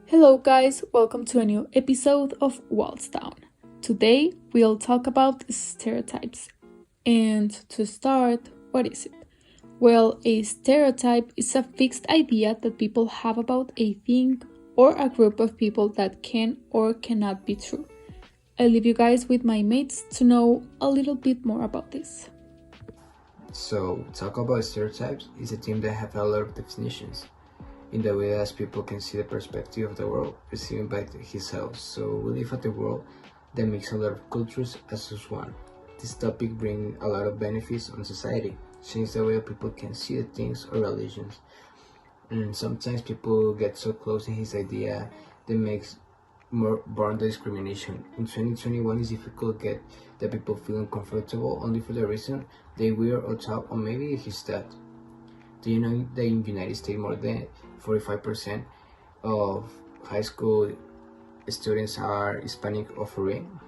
Hello guys, welcome to a new episode of Wallstown. Today we'll talk about stereotypes. And to start, what is it? Well, a stereotype is a fixed idea that people have about a thing or a group of people that can or cannot be true. I'll leave you guys with my mates to know a little bit more about this. So, talk about stereotypes is a theme that have a lot of definitions in the way as people can see the perspective of the world received by himself. So we live at a world that makes a lot of cultures as just one. This topic brings a lot of benefits on society, change the way people can see the things or religions. And sometimes people get so close in his idea that makes more born discrimination. In 2021 it's difficult to get the people feel uncomfortable only for the reason they wear or talk or maybe his that. Do you know that in the United States more than 45% of high school students are Hispanic or foreign?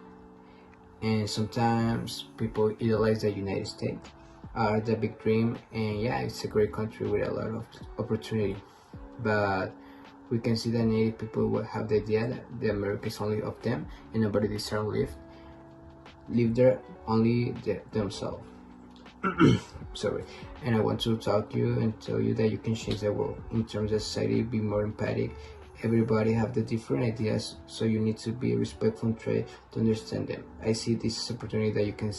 And sometimes people idolize the United States are the big dream, and yeah, it's a great country with a lot of opportunity. But we can see that native people will have the idea that the America is only of them and nobody deserves live there, only themselves. Sorry. And I want to talk to you and tell you that you can change the world in terms of society, be more empathic. Everybody have the different ideas, so you need to be respectful and try to understand them. I see this as an opportunity that you can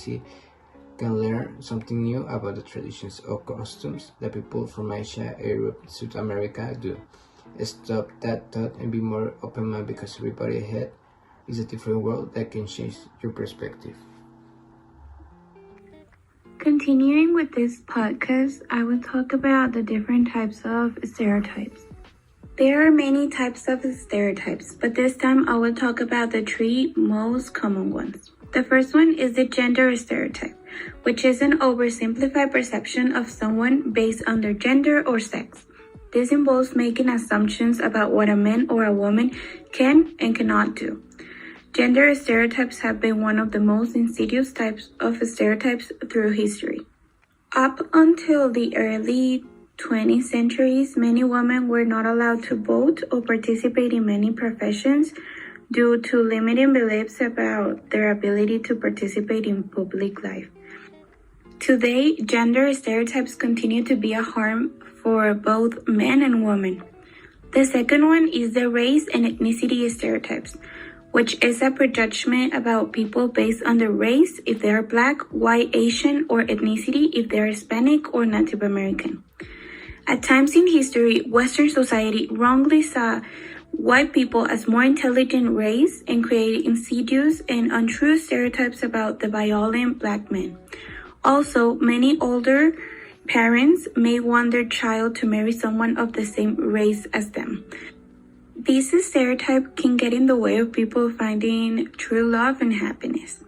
learn something new about the traditions or customs that people from Asia, Europe, South America do. Stop that thought and be more open-minded, because everybody ahead is a different world that can change your perspective. Continuing with this podcast, I will talk about the different types of stereotypes. There are many types of stereotypes, but this time I will talk about the three most common ones. The first one is the gender stereotype, which is an oversimplified perception of someone based on their gender or sex. This involves making assumptions about what a man or a woman can and cannot do. Gender stereotypes have been one of the most insidious types of stereotypes through history. Up until the early 20th centuries, many women were not allowed to vote or participate in many professions due to limiting beliefs about their ability to participate in public life. Today, gender stereotypes continue to be a harm for both men and women. The second one is the race and ethnicity stereotypes, which is a prejudgment about people based on their race, if they are Black, white, Asian, or ethnicity, if they are Hispanic or Native American. At times in history, Western society wrongly saw white people as more intelligent race and created insidious and untrue stereotypes about the violent Black men. Also, many older parents may want their child to marry someone of the same race as them. This stereotype can get in the way of people finding true love and happiness.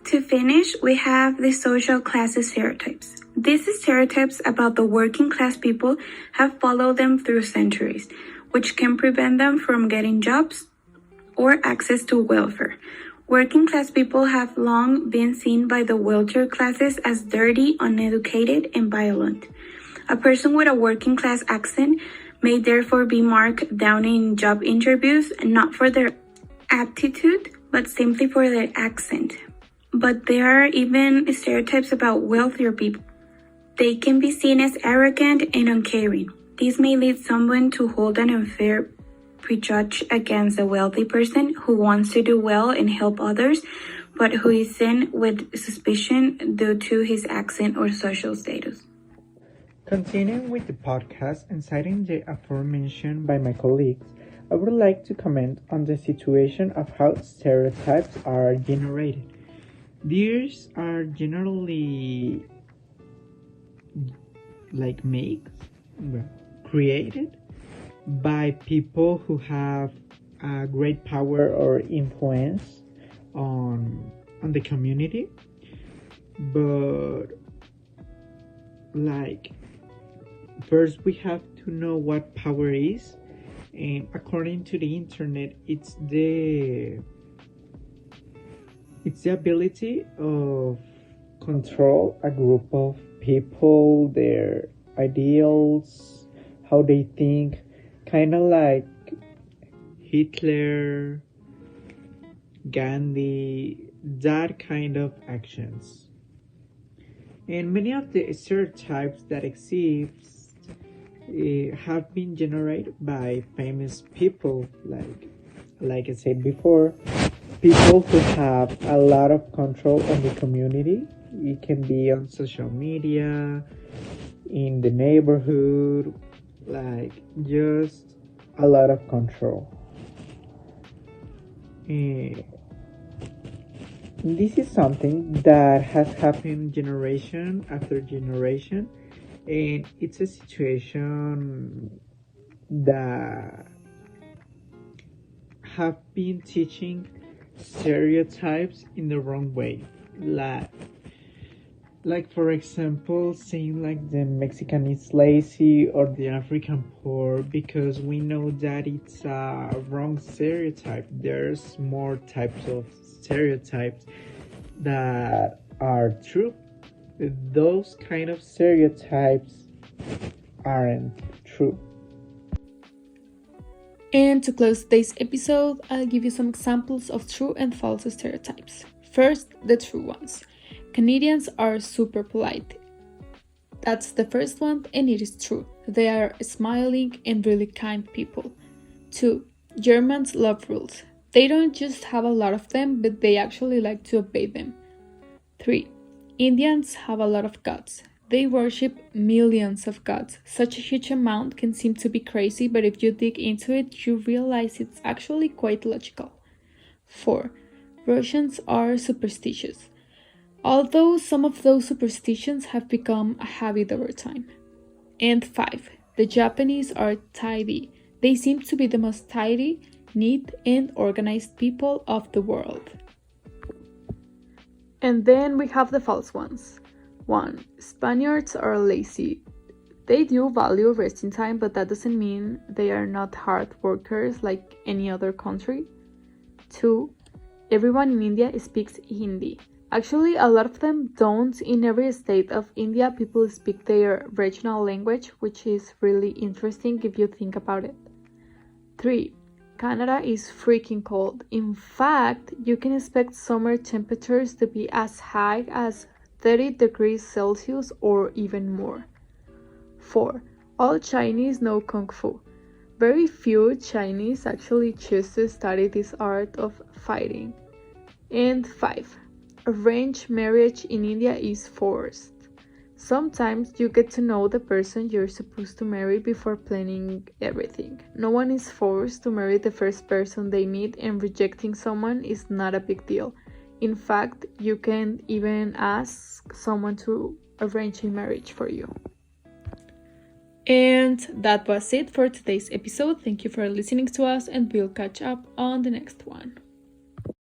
To finish, we have the social class stereotypes. These stereotypes about the working class people have followed them through centuries, which can prevent them from getting jobs or access to welfare. Working class people have long been seen by the wealthier classes as dirty, uneducated, and violent. A person with a working class accent may therefore be marked down in job interviews, not for their aptitude, but simply for their accent. But there are even stereotypes about wealthier people. They can be seen as arrogant and uncaring. This may lead someone to hold an unfair prejudge against a wealthy person who wants to do well and help others, but who is seen with suspicion due to his accent or social status. Continuing with the podcast and citing the aforementioned by my colleagues, I would like to comment on the situation of how stereotypes are generated. These are generally created by people who have a great power or influence on the community, but first we have to know what power is, and according to the internet, it's the ability of control a group of people, their ideals, how they think, kind of like Hitler, Gandhi, that kind of actions. And many of the stereotypes that exist have been generated by famous people, like I said before, people who have a lot of control on the community. It can be on social media, in the neighborhood, like just a lot of control. Eh, this is something that has happened generation after generation, and it's a situation that have been teaching stereotypes in the wrong way. Like for example, saying like the Mexican is lazy or the African poor, because we know that it's a wrong stereotype. There's more types of stereotypes that are true. Those kind of stereotypes aren't true. And to close today's episode, I'll give you some examples of true and false stereotypes. First, the true ones. Canadians are super polite. That's the first one, and it is true. They are smiling and really kind people. 2. Germans love rules. They don't just have a lot of them, but they actually like to obey them. 3. Indians have a lot of gods. They worship millions of gods. Such a huge amount can seem to be crazy, but if you dig into it, you realize it's actually quite logical. 4. Russians are superstitious, although some of those superstitions have become a habit over time. And 5. The Japanese are tidy. They seem to be the most tidy, neat, and organized people of the world. And then we have the false ones. 1. Spaniards are lazy. They do value resting time, but that doesn't mean they are not hard workers like any other country. 2. Everyone in India speaks Hindi. Actually, a lot of them don't. In every state of India, people speak their regional language, which is really interesting if you think about it. 3. Canada is freaking cold. In fact, you can expect summer temperatures to be as high as 30 degrees Celsius or even more. 4. All Chinese know Kung Fu. Very few Chinese actually choose to study this art of fighting. And 5. Arranged marriage in India is forced. Sometimes you get to know the person you're supposed to marry before planning everything. No one is forced to marry the first person they meet, and rejecting someone is not a big deal. In fact, you can even ask someone to arrange a marriage for you. And that was it for today's episode. Thank you for listening to us, and we'll catch up on the next one.